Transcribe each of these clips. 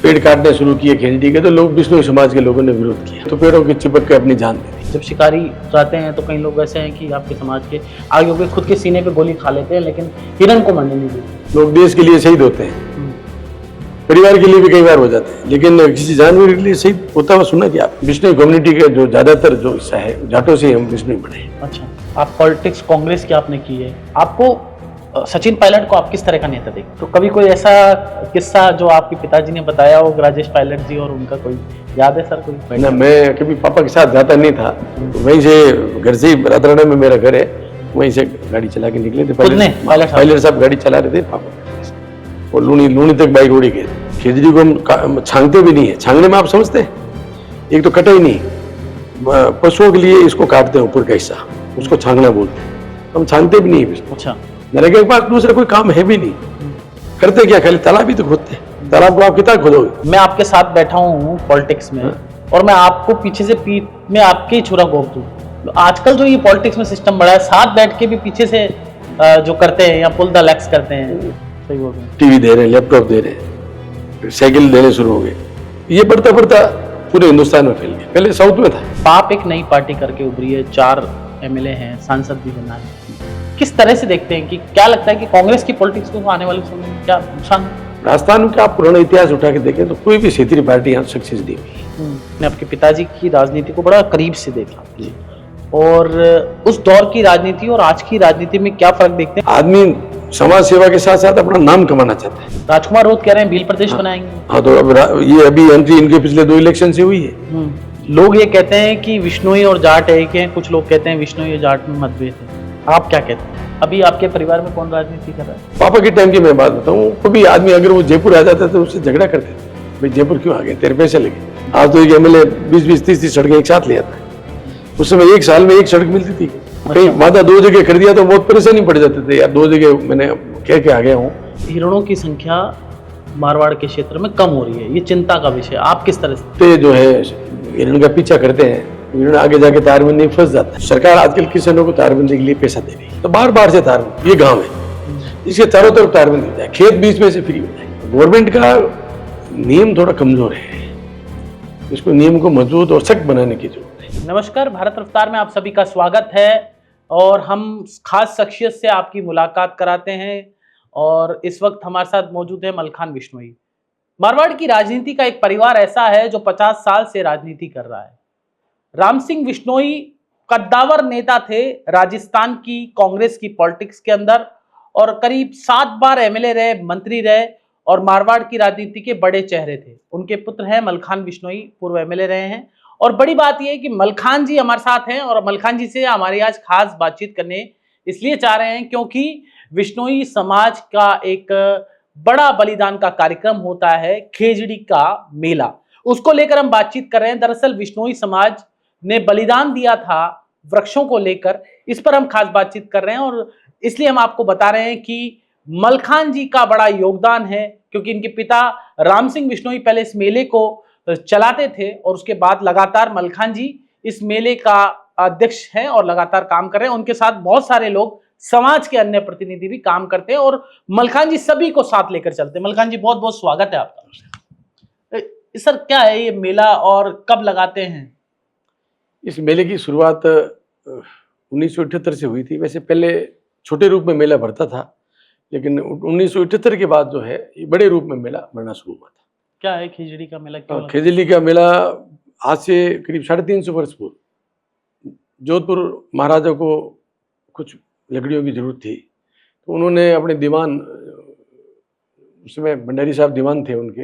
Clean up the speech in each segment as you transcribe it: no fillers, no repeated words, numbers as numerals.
पेड़ काटने शुरू किए खिचड़ी के, तो लोग बिश्नोई समाज के लोगों ने विरोध किया, तो पेड़ों की चिपक के अपनी जान दे दी। जब शिकारी जाते हैं तो कई लोग ऐसे हैं कि आपके समाज के आगे होकर खुद के सीने पे गोली खा लेते हैं, लेकिन हिरन को मरने नहीं देते। लोग देश के लिए शहीद होते हैं, परिवार के लिए भी कई बार हो जाते हैं, लेकिन किसी जानवर के लिए शहीद होता हुआ सुना कि आप बिश्नोई कम्युनिटी के जो ज्यादातर जो हिस्सा है जाटों से हम बिश्नोई बने। अच्छा, आप पॉलिटिक्स कांग्रेस की आपने की है, आपको सचिन पायलट को आप किस तरह का नेता देखते? तो कभी कोई ऐसा किस्सा जो आपके पिताजी ने बताया हो राजेश पायलट जी, और उनका कोई याद है सर कोई? ना, मैं कभी पापा के साथ जाता नहीं था, वहीं से घर से ही रातराड़ा में मेरा घर है, वहीं से गाड़ी चला के निकले थे। पायलट साहब गाड़ी चला रहे थे पापा, और लूनी तक बाइक उड़ी गए। खिचड़ी को हम छांगते भी नहीं है, छांगने में आप समझते हैं, एक तो कटा ही नहीं, पशुओं के लिए इसको काटते हैं ऊपर का हिस्सा, उसको छांगना बोलते हैं, हम छांगते भी नहीं है। अच्छा, नरेगा के पास दूसरा कोई काम है भी नहीं, करते क्या, खाली तालाब ही तो खोदते हैं, तालाब को आप कितना खोदोगे? मैं आपके साथ बैठा हूँ पॉलिटिक्स में, और मैं आपको पीछे से पीठ में आपके ही छुरा घोंप दूं। आजकल जो ये पॉलिटिक्स में सिस्टम बढ़ा है, साथ बैठ के भी पीछे से जो करते हैं या पुल द लेग्स करते हैं, सही बोल रहे हैं। टीवी दे रहे हैं, लैपटॉप दे रहे हैं, साइकिल देने शुरू हो गए, ये बढ़ता बढ़ता पूरे हिंदुस्तान में फैल गया। पहले साउथ में था। आप एक नई पार्टी करके उभरी है, 4 एमएलए हैं, सांसद भी बना है, किस तरह से देखते हैं कि क्या लगता है कि कांग्रेस की पॉलिटिक्स को आने वाले समय में क्या नुकसान? राजस्थान का आप पुराना इतिहास उठा के देखें तो कोई भी क्षेत्रीय पार्टी यहाँ सक्सेस नहीं हुई। मैं आपके पिताजी की राजनीति को बड़ा करीब से देखा, और उस दौर की राजनीति और आज की राजनीति में क्या फर्क देखते हैं? आदमी समाज सेवा के साथ साथ अपना नाम कमाना चाहता है। राजकुमार रोत कह रहे हैं भील प्रदेश बनाएंगे। हाँ, तो अब ये अभी एंट्री इनके पिछले 2 इलेक्शन से हुई है। लोग ये कहते हैं कि विश्नोई और जाट एक हैं, कुछ लोग कहते हैं विश्नोई और जाट में मतभेद है, आप क्या कहते हैं? अभी आपके परिवार में कौन राजनीति कर रहा है? पापा के टाइम की मैं बात बताऊँ, कभी आदमी अगर वो जयपुर आ जाता तो उससे झगड़ा करते थे, भाई जयपुर क्यों आ गए, तेरे पैसे लगे। आज तो एक एमएलए 20-20, 30-30 सड़कें एक साथ ले आता है। उस समय एक साल में एक सड़क मिलती थी, कहीं वादा 2 जगह कर दिया तो बहुत परेशानी पड़ जाते थे, यार 2 जगह मैंने कह के आ गया हूँ। हिरणों की संख्या मारवाड़ के क्षेत्र में कम हो रही है, ये चिंता का विषय, आप किस तरह से? जो है हिरण का पीछा करते हैं, हिरण आगे जाके तारबंदी में फंस जाता है। सरकार आजकल किसानों को तारबंदी के लिए पैसा दे रही है, तो बार बार से तारबंदी, ये गांव है इसके चारों तरफ तारबंदी हो जाए, खेत बीच में से फ्री हो जाए। गवर्नमेंट का नियम थोड़ा कमजोर है, इसको नियम को मजबूत और सख्त बनाने की जरूरत है। नमस्कार, भारत रफ्तार में आप सभी का स्वागत है, और हम खास शख्सियत से आपकी मुलाकात कराते हैं, और इस वक्त हमारे साथ मौजूद है मलखान बिश्नोई। मारवाड़ की राजनीति का एक परिवार ऐसा है जो 50 साल से राजनीति कर रहा है। राम सिंह बिश्नोई कद्दावर नेता थे राजस्थान की कांग्रेस की पॉलिटिक्स के अंदर, और करीब 7 बार एमएलए रहे, मंत्री रहे, और मारवाड़ की राजनीति के बड़े चेहरे थे। उनके पुत्र हैं मलखान बिश्नोई, पूर्व एमएलए रहे हैं। और बड़ी बात यह है कि मलखान जी हमारे साथ हैं, और मलखान जी से हमारी आज खास बातचीत करने इसलिए चाह रहे हैं क्योंकि बिश्नोई समाज का एक बड़ा बलिदान का कार्यक्रम होता है, खेजड़ी का मेला, उसको लेकर हम बातचीत कर रहे हैं। दरअसल बिश्नोई समाज ने बलिदान दिया था वृक्षों को लेकर, इस पर हम खास बातचीत कर रहे हैं, और इसलिए हम आपको बता रहे हैं कि मलखान जी का बड़ा योगदान है, क्योंकि इनके पिता राम सिंह बिश्नोई पहले इस मेले को चलाते थे, और उसके बाद लगातार मलखान जी इस मेले का अध्यक्ष हैं और लगातार काम कर रहे हैं। उनके साथ बहुत सारे लोग, समाज के अन्य प्रतिनिधि भी काम करते हैं, और मलखान जी सभी को साथ लेकर चलते हैं। मलखान जी, बहुत बहुत स्वागत है आपका। सर, क्या है ये मेला और कब लगाते हैं? इस मेले की शुरुआत 1978 से हुई थी। वैसे पहले छोटे रूप में मेला भरता था, लेकिन 1978 के बाद जो है ये बड़े रूप में मेला भरना शुरू हुआ था। क्या है खिचड़ी का मेला? खिचड़ी का मेला आज से करीब 350 वर्ष पूर्व जोधपुर महाराजा को कुछ लकड़ियों की जरूरत थी, तो उन्होंने अपने दीवान, उसमें भंडारी साहब दीवान थे, उनके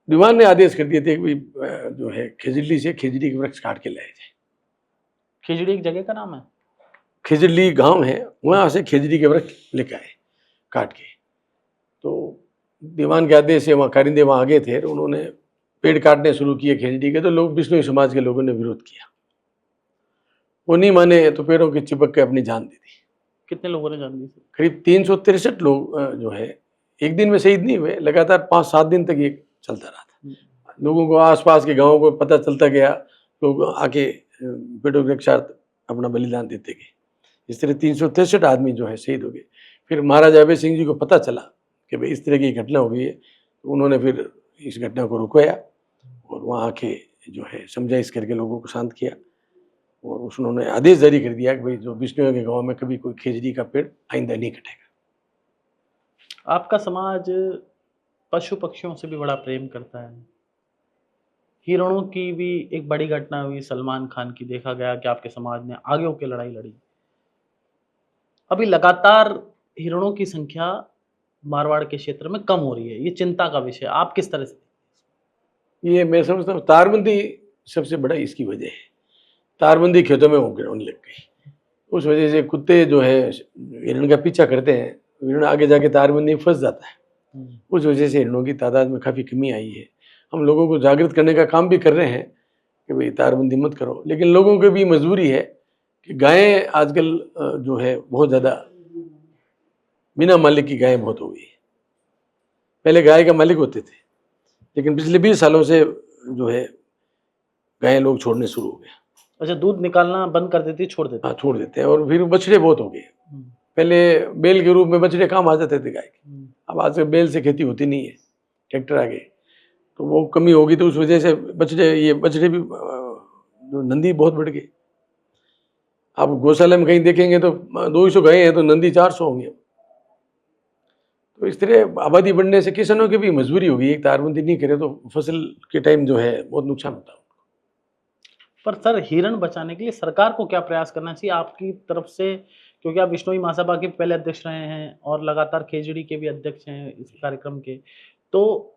दीवान ने आदेश कर दिए थे कि जो है खिजड़ी से खिजड़ी के वृक्ष काट के लाए जाए। खिजड़ी एक जगह का नाम है? खिजड़ी गांव है, वहां से खिजड़ी के वृक्ष लेके आए काट के। तो दीवान के आदेश से वहाँ कारिंदे वहाँ आगे थे, और उन्होंने पेड़ काटने शुरू किए खिजड़ी के, तो लोग बिश्नोई समाज के लोगों ने विरोध किया, वो नहीं माने, तो पेड़ों की चिपक के अपनी जान दे दी। कितने लोगों ने जान दी? करीब 363 लोग जो है एक दिन में शहीद नहीं हुए, लगातार 5-7 दिन तक ये चलता रहा था। लोगों को, आसपास के गाँवों को पता चलता गया, लोग आके पेड़ों के साथ अपना बलिदान देते गए। इस तरह 363 आदमी जो है शहीद हो गए। फिर महाराजा अभय सिंह जी को पता चला कि भाई इस तरह की घटना हो गई है। तो उन्होंने फिर इस घटना को रुकवाया और वहाँ आके जो है समझाइश करके लोगों को शांत किया और उन्होंने आदेश जारी कर दिया कि भाई जो बिश्नोई के गांव में कभी कोई खेजड़ी का पेड़ आइंदा नहीं कटेगा। आपका समाज पशु पक्षियों से भी बड़ा प्रेम करता है। हिरणों की भी एक बड़ी घटना हुई सलमान खान की, देखा गया कि आपके समाज ने आगे होकर लड़ाई लड़ी। अभी लगातार हिरणों की संख्या मारवाड़ के क्षेत्र में कम हो रही है, ये चिंता का विषय। आप किस तरह से? ये मैं समझता हूँ तारबंदी सबसे बड़ा इसकी वजह है। तारबंदी खेतों में होने लग गई, उस वजह से कुत्ते जो है हिरण का पीछा करते हैं, हिरण आगे जाके तारबंदी में फंस जाता है। उस वजह से हिरणों की तादाद में काफ़ी कमी आई है। हम लोगों को जागृत करने का काम भी कर रहे हैं कि भाई तारबंदी मत करो, लेकिन लोगों की भी मजबूरी है कि गायें आजकल जो है बहुत ज़्यादा बिना मालिक की गायें बहुत हो गई है। पहले गाय का मालिक होते थे, लेकिन पिछले 20 सालों से जो है गायें लोग छोड़ने शुरू हो गए। अच्छा, दूध निकालना बंद कर देती, छोड़ देते? हाँ, छोड़ देते हैं। और फिर बछड़े बहुत हो गए। पहले बैल के रूप में बछड़े काम आ जाते थे गाय के, अब आज बैल से खेती होती नहीं है, ट्रैक्टर आ गए, तो वो कमी होगी। तो उस वजह से बछड़े भी जो नंदी बहुत बढ़ गए। आप गौशाला में कहीं देखेंगे तो 200 गायें हैं तो नंदी 400 होंगे। तो इस तरह आबादी बढ़ने से किसानों की भी मजबूरी होगी, एक तारबंदी नहीं करे तो फसल के टाइम जो है बहुत नुकसान होता है। पर सर, हिरण बचाने के लिए सरकार को क्या प्रयास करना चाहिए आपकी तरफ से? क्योंकि आप बिश्नोई महासभा के पहले अध्यक्ष रहे हैं और लगातार खेजड़ी के भी अध्यक्ष हैं इस कार्यक्रम के, तो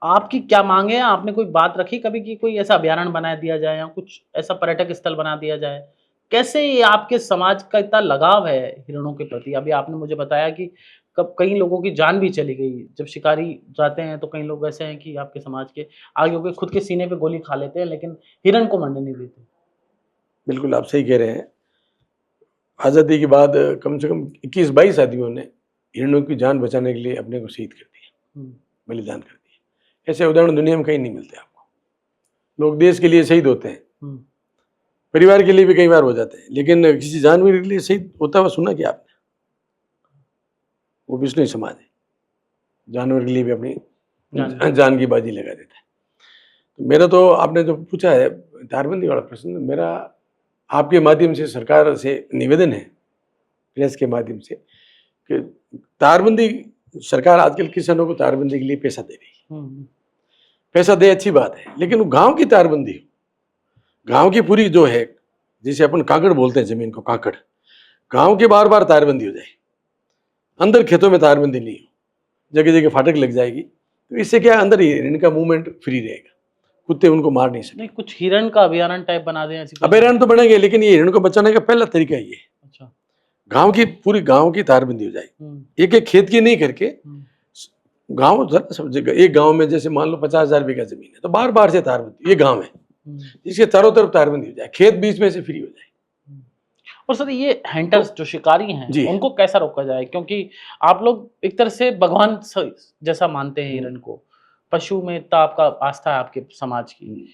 आपकी क्या मांग है? आपने कोई बात रखी कभी कि कोई ऐसा अभ्यारण्य बना दिया जाए या कुछ ऐसा पर्यटक स्थल बना दिया जाए? कैसे ये आपके समाज का इतना लगाव है हिरणों के प्रति? अभी आपने मुझे बताया कि कब कई लोगों की जान भी चली गई जब शिकारी जाते हैं, तो कई लोग ऐसे हैं कि आपके समाज के आगे होकर खुद के सीने पे गोली खा लेते हैं, लेकिन हिरण को मरने नहीं देते। बिल्कुल आप सही कह रहे हैं। आज़ादी के बाद कम से कम 21-22 आदमियों ने हिरणों की जान बचाने के लिए अपने को शहीद कर दिया, बलिदान कर दिया। ऐसे उदाहरण दुनिया में कहीं नहीं मिलते आपको। लोग देश के लिए शहीद होते हैं, परिवार के लिए भी कई बार हो जाते हैं, लेकिन किसी जानवर के लिए शहीद होता हुआ सुना क्या आपने? वो बिश्नोई समाज है, जानवर के लिए भी अपनी जान की बाजी लगा देता है। तो मेरा तो आपने जो पूछा है तारबंदी वाला प्रश्न, मेरा आपके माध्यम से सरकार से निवेदन है, प्रेस के माध्यम से, कि तारबंदी सरकार आजकल किसानों को तारबंदी के लिए पैसा दे रही है। पैसा दे अच्छी बात है, लेकिन वो गांव की तारबंदी हो, गांव की पूरी जो है, जिसे अपन काकड़ बोलते हैं, जमीन को काकड़, गांव के बार बार तारबंदी हो जाए, अंदर खेतों में तारबंदी नहीं हो, जगह जगह फाटक लग जाएगी, तो इससे क्या अंदर हिरण का मूवमेंट फ्री रहेगा, कुत्ते उनको मार नहीं सकते। नहीं, कुछ हिरण का अभ्यारण्य टाइप बना दें ऐसी? अभ्यारण्य तो बनेंगे, लेकिन ये हिरण को बचाने का पहला तरीका ये है। अच्छा, गांव की पूरी गांव की तारबंदी हो जाएगी, एक एक खेत की नहीं करके गांव सब जगह। एक गांव में जैसे मान लो 50,000 बीघा जमीन है, तो बार बार से तारबंदी, ये गांव है, इसके चारों तरफ तारबंदी हो जाए, खेत बीच में से फ्री हो जाए। और सर, ये हंटर्स जो शिकारी हैं उनको कैसा रोका जाए? क्योंकि आप लोग एक तरह से भगवान जैसा मानते हैं हिरण को, पशु में इतना आपका आस्था है आपके समाज की,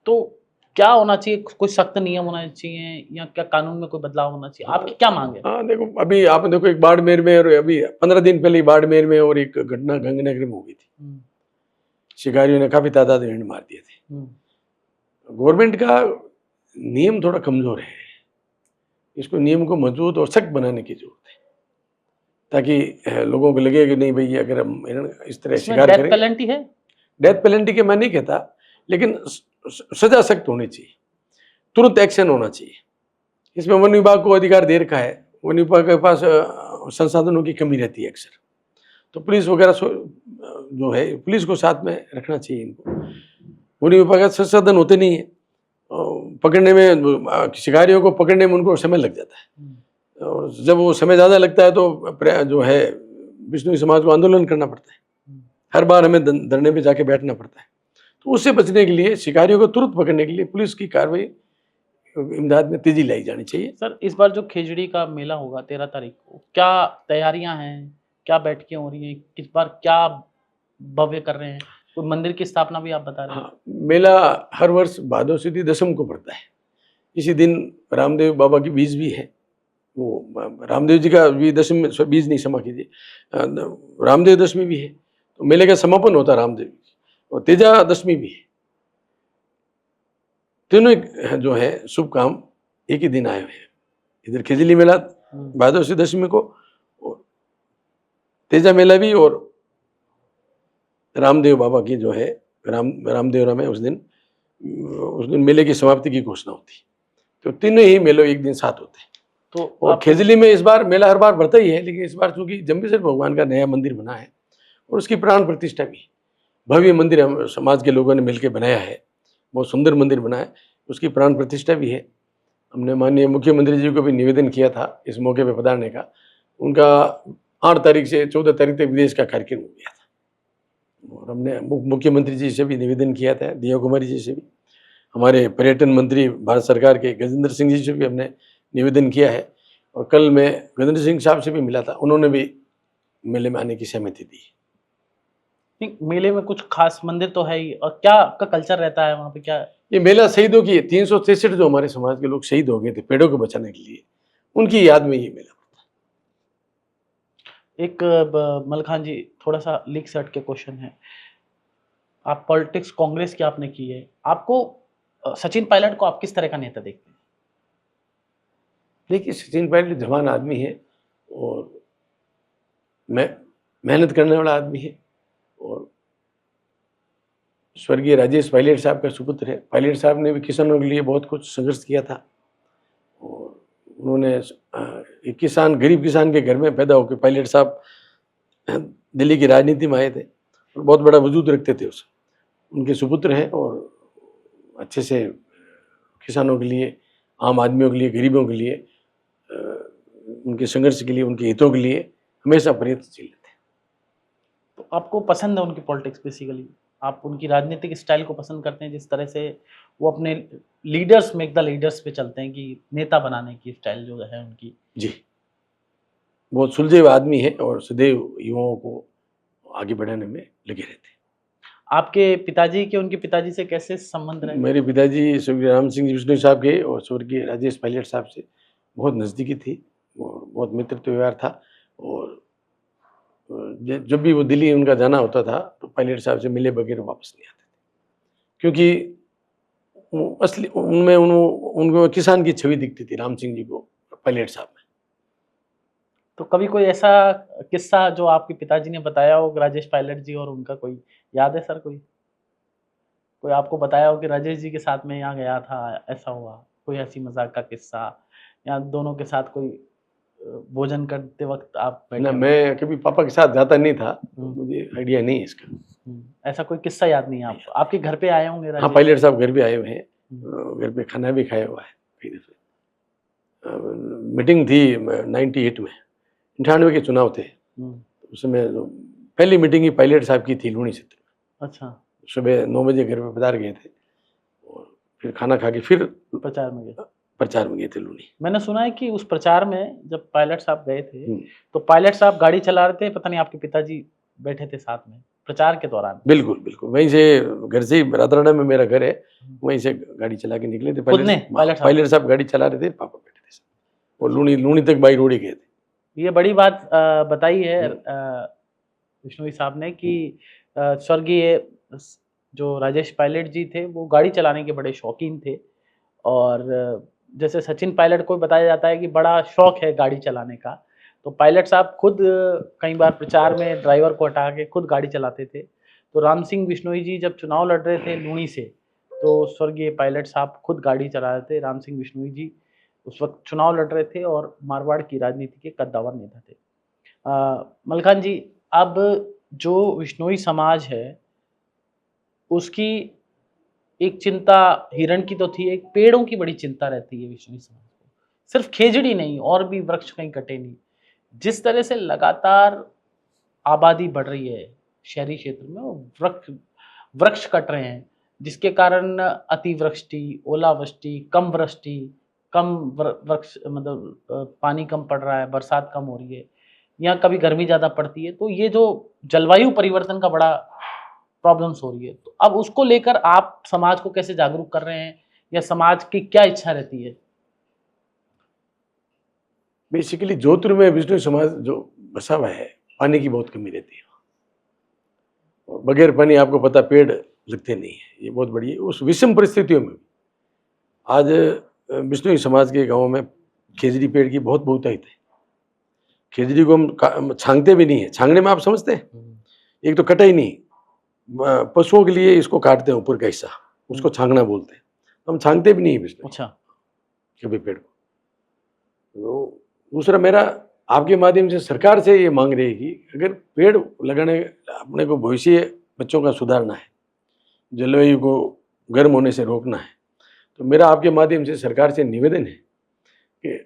तो क्या होना चाहिए? कोई सख्त नियम होना चाहिए या क्या कानून में कोई बदलाव होना चाहिए? आपकी क्या मांग है? हाँ देखो, अभी आप देखो एक बाड़मेर में, और अभी 15 दिन पहले बाड़मेर में और एक घटना गंगानगर में हो गई थी। शिकारियों ने काफी तादाद में हिरण मार दिए थे। गवर्नमेंट का नियम थोड़ा कमजोर है, इसको नियम को मजबूत और सख्त बनाने की जरूरत है, ताकि लोगों को लगे कि नहीं भाई अगर हम इस तरह शिकार करें। डेथ पेनल्टी है? डेथ पेनल्टी के मैं नहीं कहता, लेकिन सजा सख्त होनी चाहिए, तुरंत एक्शन होना चाहिए। इसमें वन विभाग को अधिकार दे रखा है, वन विभाग के पास संसाधनों की कमी रहती है अक्सर, तो पुलिस वगैरह जो है, पुलिस को साथ में रखना चाहिए इनको। वन विभाग के संसाधन होते नहीं है, पकड़ने में, शिकारियों को पकड़ने में उनको समय लग जाता है, और जब वो समय ज़्यादा लगता है तो जो है बिश्नोई समाज को आंदोलन करना पड़ता है, हर बार हमें धरने पे जाके बैठना पड़ता है। तो उससे बचने के लिए, शिकारियों को तुरंत पकड़ने के लिए पुलिस की कार्रवाई, इमदाद में तेजी लाई जानी चाहिए। सर, इस बार जो खेजड़ी का मेला होगा 13 तारीख को, क्या तैयारियां हैं, क्या बैठकें हो रही हैं, इस बार क्या भव्य कर रहे हैं? कोई मंदिर की स्थापना भी आप बता रहे हैं? हाँ, मेला हर वर्ष भादो सुदी दशम को पड़ता है। इसी दिन रामदेव बाबा की बीज भी है, वो रामदेव जी का भी दशमी, बीज नहीं, क्षमा कीजिए, रामदेव दशमी भी है, तो मेले का समापन होता है रामदेव जी, और तेजा दशमी भी है। तीनों जो है शुभ काम एक ही दिन आए हुए हैं। इधर खिजली मेला भादरवी दशमी को, और तेजा मेला भी, और रामदेव बाबा की जो है रामदेवरा में उस दिन मेले की समाप्ति की घोषणा होती। तो तीनों ही मेलों एक दिन साथ होते हैं। तो और खेजली में इस बार मेला हर बार बढ़ता ही है, लेकिन इस बार चूंकि जम्बेश्वर भगवान का नया मंदिर बना है और उसकी प्राण प्रतिष्ठा भी, भव्य मंदिर हम समाज के लोगों ने मिलकर बनाया है, बहुत सुंदर मंदिर बना है, उसकी प्राण प्रतिष्ठा भी है। हमने माननीय मुख्यमंत्री जी को भी निवेदन किया था इस मौके पर पधारने का। उनका 8 तारीख से 14 तारीख तक विदेश का कार्यक्रम हो गया था, और हमने मुख्यमंत्री जी से भी निवेदन किया था, दिया कुमारी जी से भी, हमारे पर्यटन मंत्री भारत सरकार के गजेंद्र सिंह जी से भी हमने निवेदन किया है, और कल मैं गजेंद्र सिंह साहब से भी मिला था, उन्होंने भी मेले में आने की सहमति दी। मेले में कुछ खास मंदिर तो है ही, और क्या आपका कल्चर रहता है वहाँ पे? क्या ये मेला शहीदों की 363 जो हमारे समाज के लोग शहीद हो गए थे पेड़ों को बचाने के लिए, उनकी याद में ये मेला होता है। एक मलखान जी, थोड़ा सा लीक से हट के क्वेश्चन है, आप पॉलिटिक्स कांग्रेस की आपने की है, आपको सचिन पायलट को आप किस तरह का नेता देखते हैं? देखिए, सचिन पायलट जवान आदमी है, और मेहनत करने वाला आदमी है, और स्वर्गीय राजेश पायलट साहब का सुपुत्र है। पायलट साहब ने भी किसानों के लिए बहुत कुछ संघर्ष किया था, और उन्होंने एक किसान, गरीब किसान के घर में पैदा होकर पायलट साहब दिल्ली की राजनीति में आए थे, और बहुत बड़ा वजूद रखते थे उसे। उनके सुपुत्र हैं, और अच्छे से किसानों के लिए, आम आदमियों के लिए, गरीबों के लिए, उनके संघर्ष के लिए, उनके हितों के लिए हमेशा प्रयत्नशील थे। तो आपको पसंद है उनकी पॉलिटिक्स? बेसिकली आप उनकी राजनीतिक स्टाइल को पसंद करते हैं, जिस तरह से वो अपने लीडर्स मेक द लीडर्स पे चलते हैं, कि नेता बनाने की स्टाइल जो है उनकी? जी, बहुत सुलझे हुए आदमी है, और सदैव युवाओं को आगे बढ़ाने में लगे रहते हैं। आपके पिताजी के उनके पिताजी से कैसे संबंध रहे? मेरे पिताजी स्वर्गीय राम सिंह जी बिश्नोई साहब के और स्वर्गीय राजेश पायलट साहब से बहुत नज़दीकी थी, और बहुत मित्रत्व व्यवहार था, और जब भी वो दिल्ली उनका जाना होता था तो पायलट साहब से मिले बगैर वापस नहीं आते थे, क्योंकि वो असली उनमें उनको किसान की छवि दिखती थी, राम सिंह जी को पायलट साहब में। तो कभी कोई ऐसा किस्सा जो आपके पिताजी ने बताया हो राजेश पायलट जी और उनका, कोई याद है सर? कोई आपको बताया हो कि राजेश जी के साथ में यहाँ गया था, ऐसा हुआ कोई हंसी मजाक का किस्सा, या दोनों के साथ कोई भोजन करते वक्त आप बैठे? ना, मैं कभी पापा के साथ जाता नहीं था, तो मुझे आइडिया नहीं है इसका। ऐसा कोई किस्सा याद नहीं है आपको? आपके घर पे आए होंगे हाँ, पायलट साहब घर पे आए हुए हैं, घर पे खाना भी खाया हुआ है कई दफे। मीटिंग थी 98 में, 98 के चुनाव थे, उस समय पहली मीटिंग ही पायलट साहब की थी लूणी क्षेत्र में। अच्छा। सुबह 9 बजे घर पे पधार गए थे, और फिर खाना खा के फिर प्रचार में गए थे लूणी। मैंने सुना है कि उस प्रचार में जब पायलट साहब गए थे तो पायलट साहब गाड़ी चला रहे थे, पता नहीं आपके पिताजी बैठे थे साथ में प्रचार के दौरान? बिल्कुल बिल्कुल, वहीं से घर से रातराड़ा में मेरा घर है, वहीं से गाड़ी चला के निकले थे। पायलट साहब गाड़ी चला रहे थे, पापा बैठे थे, और लूणी तक बाई रोड ही गए थे। ये बड़ी बात बताई है बिश्नोई साहब ने कि स्वर्गीय जो राजेश पायलट जी थे वो गाड़ी चलाने के बड़े शौकीन थे, और जैसे सचिन पायलट को बताया जाता है कि बड़ा शौक है गाड़ी चलाने का, तो पायलट साहब खुद कई बार प्रचार में ड्राइवर को हटा के खुद गाड़ी चलाते थे। तो राम सिंह बिश्नोई जी जब चुनाव लड़ रहे थे लूणी से, तो स्वर्गीय पायलट साहब खुद गाड़ी चला रहे थे। राम सिंह बिश्नोई जी उस वक्त चुनाव लड़ रहे थे और मारवाड़ की राजनीति के कद्दावर नेता थे। मलखान जी, अब जो बिश्नोई समाज है उसकी एक चिंता हिरण की तो थी, एक पेड़ों की बड़ी चिंता रहती है बिश्नोई समाज को। सिर्फ खेजड़ी नहीं, और भी वृक्ष कहीं कटे नहीं। जिस तरह से लगातार आबादी बढ़ रही है शहरी क्षेत्र में, और वृक्ष कट रहे हैं, जिसके कारण अतिवृष्टि, ओलावृष्टि, कम वृष्टि, कम वृक्ष, मतलब पानी कम पड़ रहा है, बरसात कम हो रही है, या कभी गर्मी ज़्यादा पड़ती है। तो ये जो जलवायु परिवर्तन का बड़ा प्रॉब्लम्स हो रही है, तो अब उसको लेकर आप समाज को कैसे जागरूक कर रहे हैं, या समाज की क्या इच्छा रहती है? बेसिकली जोधपुर में विष्णु समाज जो बसा हुआ है, पानी की बहुत कमी रहती है और बगैर पानी आपको पता पेड़ लगते नहीं है, ये बहुत बड़ी उस विषम परिस्थितियों में आज विष्णु समाज के गाँव में खेजड़ी पेड़ की बहुत बहुतायत है। खेजड़ी को हम छांगते भी नहीं है, छांगने में आप समझते हैं, एक तो कटाई नहीं, पशुओं के लिए इसको काटते हैं ऊपर का हिस्सा, उसको छांगना बोलते हैं, तो हम छांगते भी नहीं है विष्णु अच्छा कभी पेड़ को। तो दूसरा मेरा आपके माध्यम से सरकार से ये मांग रही है कि अगर पेड़ लगाने अपने को भविष्य बच्चों का सुधारना है, जलवायु को गर्म होने से रोकना है, तो मेरा आपके माध्यम से सरकार से निवेदन है कि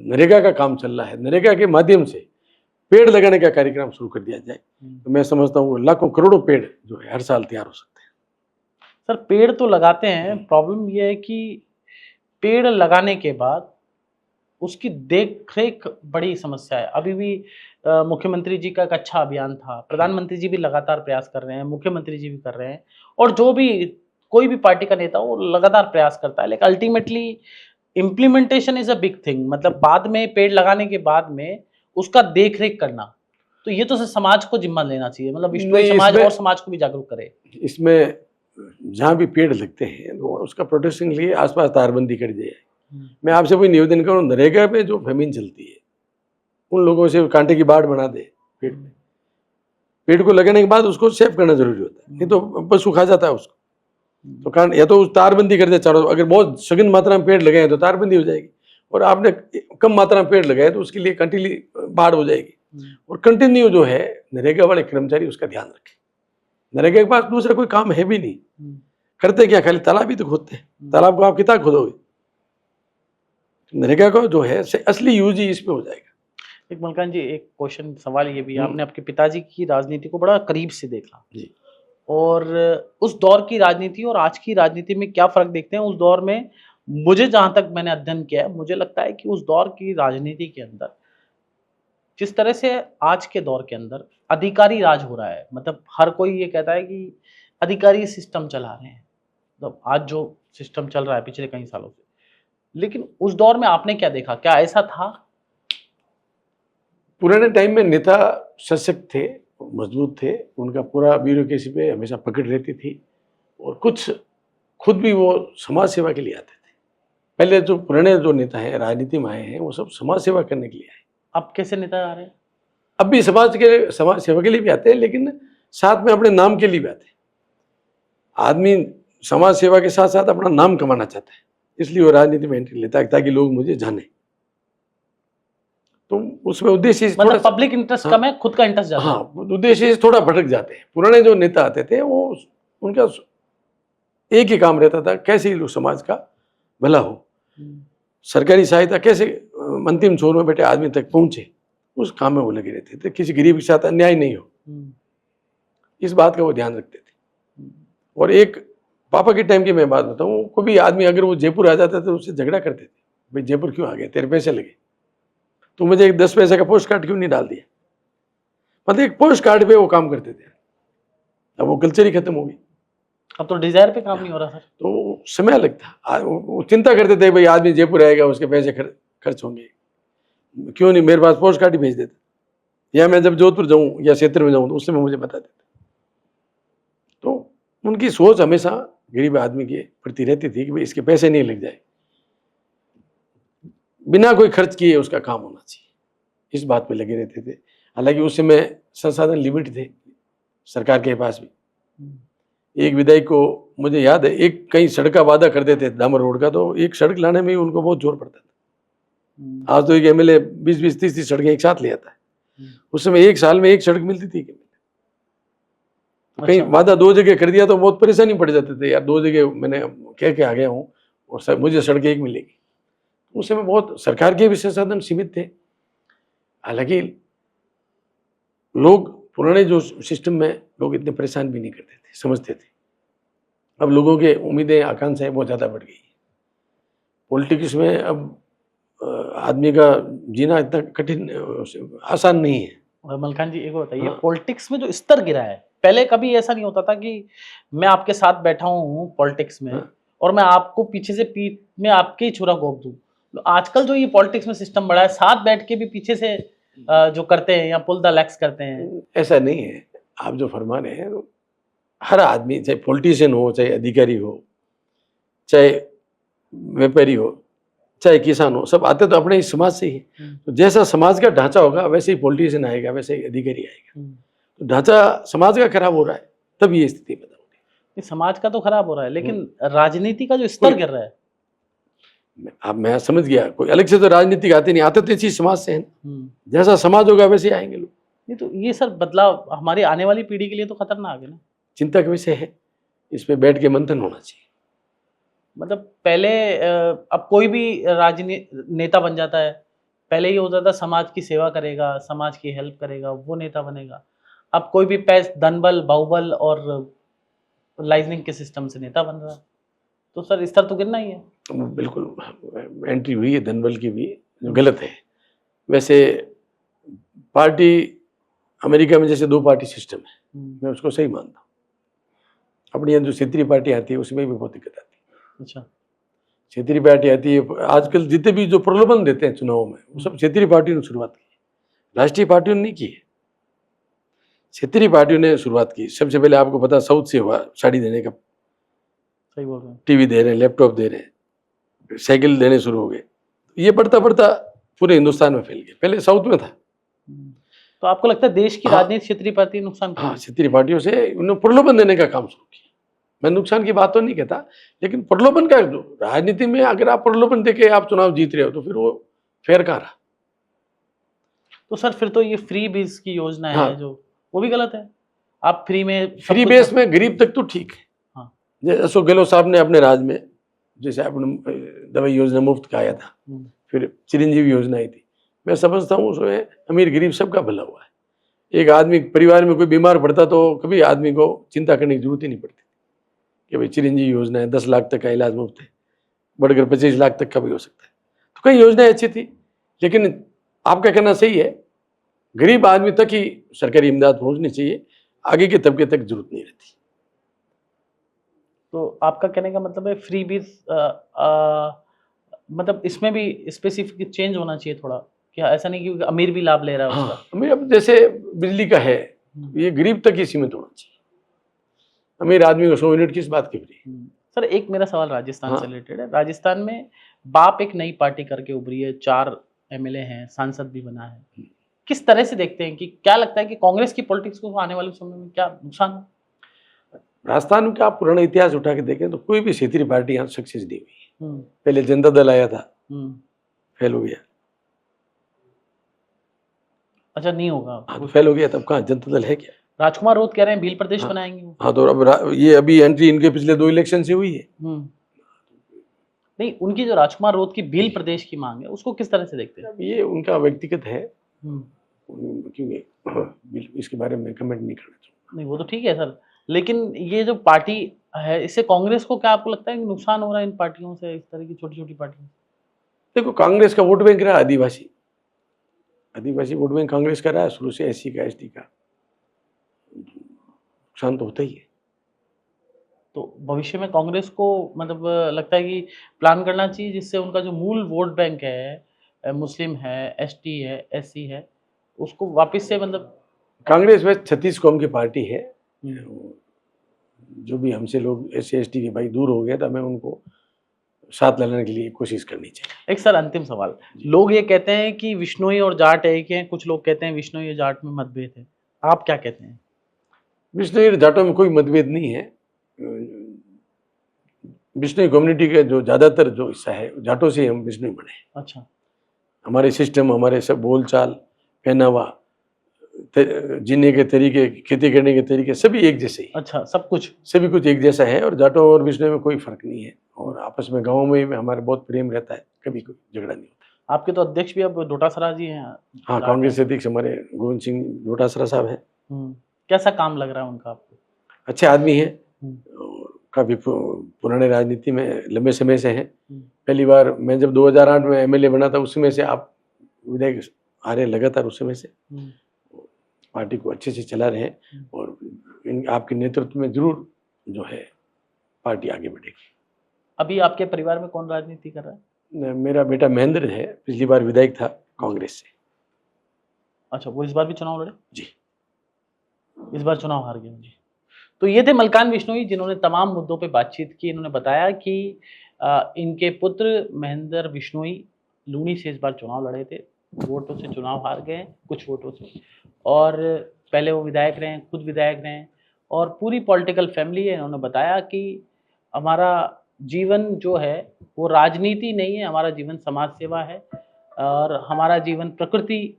नरेगा का काम चल रहा है, नरेगा के माध्यम से पेड़ लगाने का कार्यक्रम शुरू कर दिया जाए। तो मैं समझता हूँ लाखों करोड़ों पेड़ जो है हर साल तैयार हो सकते हैं। सर पेड़ तो लगाते हैं, प्रॉब्लम ये है कि पेड़ लगाने के बाद उसकी देख रेख बड़ी समस्या है। अभी भी मुख्यमंत्री जी का एक अच्छा अभियान था, प्रधानमंत्री जी भी लगातार प्रयास कर रहे हैं, मुख्यमंत्री जी भी कर रहे हैं, और जो भी कोई भी पार्टी का नेता वो लगातार प्रयास करता है, लेकिन ultimately implementation is a big thing. मतलब बाद में पेड़ लगाने के बाद में उसका देख रेख करना, तो ये तो समाज को जिम्मा लेना चाहिए, मतलब विष्णु समाज और समाज को भी जागरूक करे। इसमें जहाँ भी पेड़ लगते हैं तो उसका प्रोटेक्शन के लिए आसपास तारबंदी कर दी जाए। मैं आपसे कोई निवेदन करूँ, नरेगा पे जो फेमिन चलती है उन लोगों से कांटे की बाढ़ बना दे पेड़ में, पेड़ को लगाने के बाद उसको सेफ करना जरूरी होता है, नहीं तो पशु खा जाता है उसको। तो कारण या तो तारबंदी कर दे चारों, अगर बहुत सघन मात्रा में पेड़ लगाए तो तारबंदी हो जाएगी, और आपने कम मात्रा में पेड़ लगाए तो उसके लिए कंटिन्यू बाढ़ हो जाएगी। और कंटिन्यू जो है नरेगा वाले कर्मचारी उसका ध्यान रखें। नरेगा के पास दूसरा कोई काम है भी नहीं, करते क्या, खाली तालाब ही तो खोदते हैं, तालाब को आप कितना खोदोगे। नरेगा का जो है असली यूज ही इसमें हो जाएगा। एक मलकान जी एक क्वेश्चन सवाल ये भी, आपने आपके पिताजी की राजनीति को बड़ा करीब से देखा जी, और उस दौर की राजनीति और आज की राजनीति में क्या फर्क देखते हैं? उस दौर में मुझे जहां तक मैंने अध्ययन किया है, मुझे लगता है कि उस दौर की राजनीति के अंदर जिस तरह से आज के दौर के अंदर अधिकारी राज हो रहा है, मतलब हर कोई ये कहता है कि अधिकारी सिस्टम चला रहे हैं, मतलब आज जो सिस्टम चल रहा है पिछले कई सालों से, लेकिन उस दौर में आपने क्या देखा, क्या ऐसा था? पुराने टाइम में नेता सशक्त थे, मजबूत थे, उनका पूरा ब्यूरोक्रेसी पे हमेशा पकड़ रहती थी, और कुछ खुद भी वो समाज सेवा के लिए आते थे। पहले जो पुराने जो नेता हैं राजनीति में आए हैं वो सब समाज सेवा करने के लिए आए। अब कैसे नेता आ रहे हैं? अब भी समाज सेवा के लिए भी आते हैं, लेकिन साथ में अपने नाम के लिए भी आते हैं। आदमी समाज सेवा के साथ साथ अपना नाम कमाना चाहता है, इसलिए वो राजनीति में एंट्री लेता है ताकि लोग मुझे जाने। तो उसमें उद्देश्य मतलब पब्लिक इंटरेस्ट कम है, खुद का इंटरेस्ट ज्यादा। हाँ, उद्देश्य थोड़ा भटक जाते हैं। पुराने जो नेता आते थे वो उनका एक ही काम रहता था, कैसे लोग समाज का भला हो, सरकारी सहायता कैसे अंतिम छोर में बैठे आदमी तक पहुंचे, उस काम में वो लगे रहते थे, किसी गरीब के साथ अन्याय नहीं हो, इस बात का वो ध्यान रखते थे। और एक पापा के टाइम की मैं बात बताऊं, कोई आदमी अगर वो जयपुर आ जाता था तो उससे झगड़ा करते थे, भाई जयपुर क्यों आ गया, तेरे पैसे लगे, तो मुझे एक 10 पैसे का पोस्ट कार्ड क्यों नहीं डाल दिया। मतलब एक पोस्ट कार्ड पे वो काम करते थे। अब वो कल्चर ही खत्म हो गई, अब तो डिजायर पे काम नहीं हो रहा सर। तो समय लगता, वो चिंता करते थे भाई आदमी जयपुर आएगा उसके पैसे खर्च होंगे, क्यों नहीं मेरे पास पोस्ट कार्ड ही भेज देते, या मैं जब जोधपुर जाऊं या क्षेत्र में जाऊं तो उस समय मुझे बता देते। तो उनकी सोच हमेशा गरीब आदमी के प्रति रहती थी कि भाई इसके पैसे नहीं लग जाए, बिना कोई खर्च किए उसका काम होना चाहिए, इस बात पे लगे रहते थे। हालांकि उस समय संसाधन लिमिट थे सरकार के पास भी। एक विधायक को मुझे याद है, एक कहीं सड़क का वादा कर देते डामर रोड का, तो एक सड़क लाने में ही उनको बहुत जोर पड़ता था। आज तो एक एमएलए 20-20, 30-30 सड़कें एक साथ ले आता है, उस समय एक साल में एक सड़क मिलती थी। कहीं वादा 2 जगह कर दिया तो बहुत परेशानी पड़ जाते थे, यार 2 जगह मैंने कह के आ गया हूँ और मुझे सड़क एक मिलेगी। उस समय बहुत सरकार के भी संसाधन सीमित थे। हालांकि लोग पुराने जो सिस्टम में लोग इतने परेशान भी नहीं करते थे, समझते थे। अब लोगों के उम्मीदें आकांक्षाएं बहुत ज़्यादा बढ़ गई। पॉलिटिक्स में अब आदमी का जीना इतना कठिन आसान नहीं है। मलखान जी एक बताइए, पॉलिटिक्स में जो स्तर गिरा है, पहले कभी ऐसा नहीं होता था कि मैं आपके साथ बैठा हूँ पॉलिटिक्स में और मैं आपको पीछे से पीठ में आपके ही छुरा घोंप दूं, आजकल जो ये पॉलिटिक्स में सिस्टम बड़ा है, साथ बैठ के भी पीछे से जो करते हैं या पुल द लेग्स करते हैं। ऐसा नहीं है, आप जो फरमा रहे हैं तो हर आदमी, चाहे पॉलिटिशियन हो, चाहे अधिकारी हो, चाहे व्यापारी हो, चाहे किसान हो, सब आते तो अपने ही समाज से ही है। तो जैसा समाज का ढांचा होगा वैसे ही पॉलिटिशियन आएगा, वैसे ही अधिकारी आएगा। तो ढांचा समाज का खराब हो रहा है, तब ये स्थिति पैदा हो रही ये समाज का तो खराब हो रहा है, लेकिन राजनीति का जो स्तर गिर रहा है। अब मैं समझ गया, कोई अलग से तो राजनीतिक आते नहीं, आते तो इसी समाज से हैं। जैसा समाज होगा वैसे ही आएंगे लोग। ये तो ये सर बदलाव हमारी आने वाली पीढ़ी के लिए तो खतरनाक है ना। चिंता का विषय है, इस पे बैठ के मंथन होना चाहिए। मतलब पहले अब कोई भी नेता बन जाता है, पहले ये होता था समाज की सेवा करेगा, समाज की हेल्प करेगा, वो नेता बनेगा। अब कोई भी धन बल बाहुबल और लाइजनिंग के सिस्टम से नेता बन रहा है, तो सर स्तर तो गिरना ही है। बिल्कुल एंट्री हुई है धनबल की भी, जो गलत है। वैसे पार्टी अमेरिका में जैसे 2 पार्टी सिस्टम है, मैं उसको सही मानता हूँ। अपनी यहाँ जो क्षेत्रीय पार्टी आती है उसमें भी बहुत दिक्कत आती है। अच्छा, क्षेत्रीय पार्टी आती है, आजकल जितने भी जो प्रलोभन देते हैं चुनाव में, वो सब क्षेत्रीय पार्टियों ने शुरुआत की, राष्ट्रीय पार्टियों ने नहीं की है, क्षेत्रीय पार्टियों ने शुरुआत की। सबसे पहले आपको पता साउथ से हुआ साड़ी देने का, सही बोल रहे हैं। टीवी दे रहे हैं, लैपटॉप दे रहे हैं, साइकिल देने शुरू हो गए। ये बढ़ता बढ़ता पूरे हिंदुस्तान में फैल गया, पहले साउथ में था। तो आपको लगता है देश की राजनीति क्षेत्रीय पार्टी नुकसान कर रही है? क्षेत्रीय पार्टियों से उन्होंने प्रलोभन देने का काम शुरू किया। मैं नुकसान की बात तो नहीं कहता, लेकिन प्रलोभन का, राजनीति में अगर आप प्रलोभन देके आप चुनाव जीत रहे हो तो फिर वो फेयर कहाँ रहा। तो सर फिर तो ये फ्री बेस की योजना है जो, वो भी गलत है। आप फ्री में, फ्री बेस में गरीब तक तो ठीक है। जैसे अशोक गहलोत साहब ने अपने राज में, जैसे आपने दवाई योजना मुफ्त का आया था, फिर चिरंजीवी योजना आई थी, मैं समझता हूँ उसमें अमीर गरीब सबका भला हुआ है। एक आदमी परिवार में कोई बीमार पड़ता तो कभी आदमी को चिंता करने की जरूरत ही नहीं पड़ती कि भाई चिरंजीवी योजना है, 10 लाख तक का इलाज मुफ्त है, बढ़कर 25 लाख तक का भी हो सकता है। तो कई योजनाएं अच्छी थी, लेकिन आपका कहना सही है, गरीब आदमी तक ही सरकारी इमदाद पहुंचनी चाहिए, आगे के तबके तक जरूरत नहीं रहती। तो आपका कहने का मतलब है फ्री बीज, मतलब इसमें भी स्पेसिफिक चेंज होना चाहिए थोड़ा, क्या ऐसा नहीं कि अमीर भी लाभ ले रहा है उसका? अमीर, अब जैसे बिजली का है, ये गरीब तक ही सीमित होना चाहिए, अमीर आदमी को 100 यूनिट किस बात की फ्री। सर एक मेरा सवाल राजस्थान से रिलेटेड है। राजस्थान में बाप एक नई पार्टी करके उभरी है, 4 एमएलए हैं, सांसद भी बना है। किस तरह से देखते हैं, कि क्या लगता है कि कांग्रेस की पॉलिटिक्स को आने वाले समय में क्या नुकसान हो? राजस्थान का आप पुराना इतिहास उठा के देखें तो कोई भी क्षेत्रीय पार्टी यहाँ सक्सेस नहीं हुई। पहले जनता दल आया था, फेल हो गया। अच्छा, नहीं होगा। तो फेल हो गया, तब कहाँ जनता दल है क्या? राजकुमार रोत कह रहे हैं भील प्रदेश बनाएंगे। तो अब ये अभी एंट्री इनके पिछले 2 इलेक्शन से हुई है। नहीं, उनकी जो राजकुमार रोत की भील प्रदेश की मांग है, उसको किस तरह से देखते हैं? ये उनका व्यक्तिगत है, क्योंकि इसके बारे में कमेंट नहीं करना चाहूँगा। नहीं, वो तो ठीक है सर, लेकिन ये जो पार्टी है, इससे कांग्रेस को क्या आपको लगता है कि नुकसान हो रहा है इन पार्टियों से, इस तरह की छोटी छोटी पार्टियों? देखो, कांग्रेस का वोट बैंक रहा आदिवासी वोट बैंक कांग्रेस का रहा शुरू से, एससी का, एसटी का, नुकसान तो होता ही है। तो भविष्य में कांग्रेस को मतलब लगता है कि प्लान करना चाहिए जिससे उनका जो मूल वोट बैंक है, मुस्लिम है, एसटी है, एससी है, उसको वापस से, मतलब कांग्रेस में 36 कौम की पार्टी है, जो भी हमसे लोग एससी एसटी के भाई दूर हो गया था, मैं उनको साथ लाने के लिए कोशिश करनी चाहिए। एक सर अंतिम सवाल, लोग ये कहते हैं कि विश्नोई और जाट एक हैं, कुछ लोग कहते हैं विश्नोई और जाट में मतभेद है, आप क्या कहते हैं? विश्नोई और जाटों में कोई मतभेद नहीं है। विश्नोई कम्युनिटी का जो ज़्यादातर जो हिस्सा है, जाटों से हम विश्नोई बने। अच्छा, हमारे सिस्टम, हमारे सब बोलचाल, पहनावा, जीने के तरीके, खेती करने के तरीके, सभी एक जैसे ही। अच्छा, सब कुछ, सभी कुछ एक जैसा है, और जाटों और विश्नोई में कोई फर्क नहीं है, और आपस में गाँव में हमारे बहुत प्रेम रहता है, कभी कोई झगड़ा नहीं होता। आपके तो अध्यक्ष भी अब डोटासरा जी हैं। हाँ, कांग्रेस अध्यक्ष हमारे गोविंद सिंह डोटासरा साहब हैं। कैसा काम लग रहा है उनका आपको? अच्छे आदमी हैं, काफी पुराने राजनीति में लंबे समय से हैं। पहली बार मैं जब 2008 में एमएलए बना था, उस समय से आप विधायक आ रहे लगातार, उस समय से पार्टी को अच्छे से चला रहे हैं, और आपके नेतृत्व में जरूर जो है पार्टी आगे बढ़ेगी। अभी आपके परिवार में कौन राजनीति कर रहा है? मेरा बेटा महेंद्र है, पिछली बार विधायक था कांग्रेस से। अच्छा, वो इस बार भी चुनाव लड़े? जी। इस बार चुनाव हार गए जी। तो ये थे मलकान बिश्नोई, जिन्होंने तमाम मुद्दों पे बातचीत की। इन्होंने बताया कि इनके पुत्र महेंद्र बिश्नोई लूनी से इस बार चुनाव लड़े थे, वोटों से चुनाव हार गए, कुछ वोटों से, और पहले वो विधायक रहे, खुद विधायक रहे, और पूरी पॉलिटिकल फैमिली है। इन्होंने बताया कि हमारा जीवन जो है वो राजनीति नहीं है, हमारा जीवन समाज सेवा है, और हमारा जीवन प्रकृति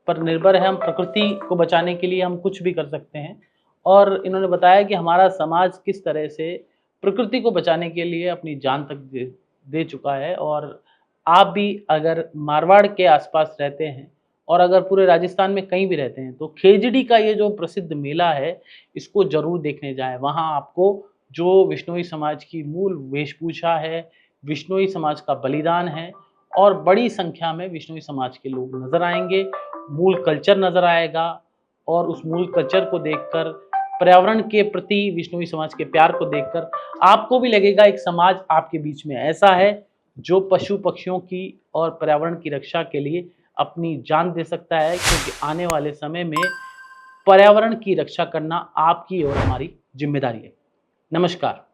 पर निर्भर है। हम प्रकृति को बचाने के लिए हम कुछ भी कर सकते हैं। और इन्होंने बताया कि हमारा समाज किस तरह से प्रकृति को बचाने के लिए अपनी जान तक दे चुका है। और आप भी अगर मारवाड़ के आसपास रहते हैं और अगर पूरे राजस्थान में कहीं भी रहते हैं तो खेजड़ी का ये जो प्रसिद्ध मेला है इसको जरूर देखने जाएं। वहाँ आपको जो विश्नोई समाज की मूल वेशभूषा है, विश्नोई समाज का बलिदान है, और बड़ी संख्या में विश्नोई समाज के लोग नजर आएंगे, मूल कल्चर नजर आएगा। और उस मूल कल्चर को देखकर, पर्यावरण के प्रति विश्नोई समाज के प्यार को देखकर आपको भी लगेगा एक समाज आपके बीच में ऐसा है जो पशु पक्षियों की और पर्यावरण की रक्षा के लिए अपनी जान दे सकता है, क्योंकि आने वाले समय में पर्यावरण की रक्षा करना आपकी और हमारी जिम्मेदारी है। नमस्कार।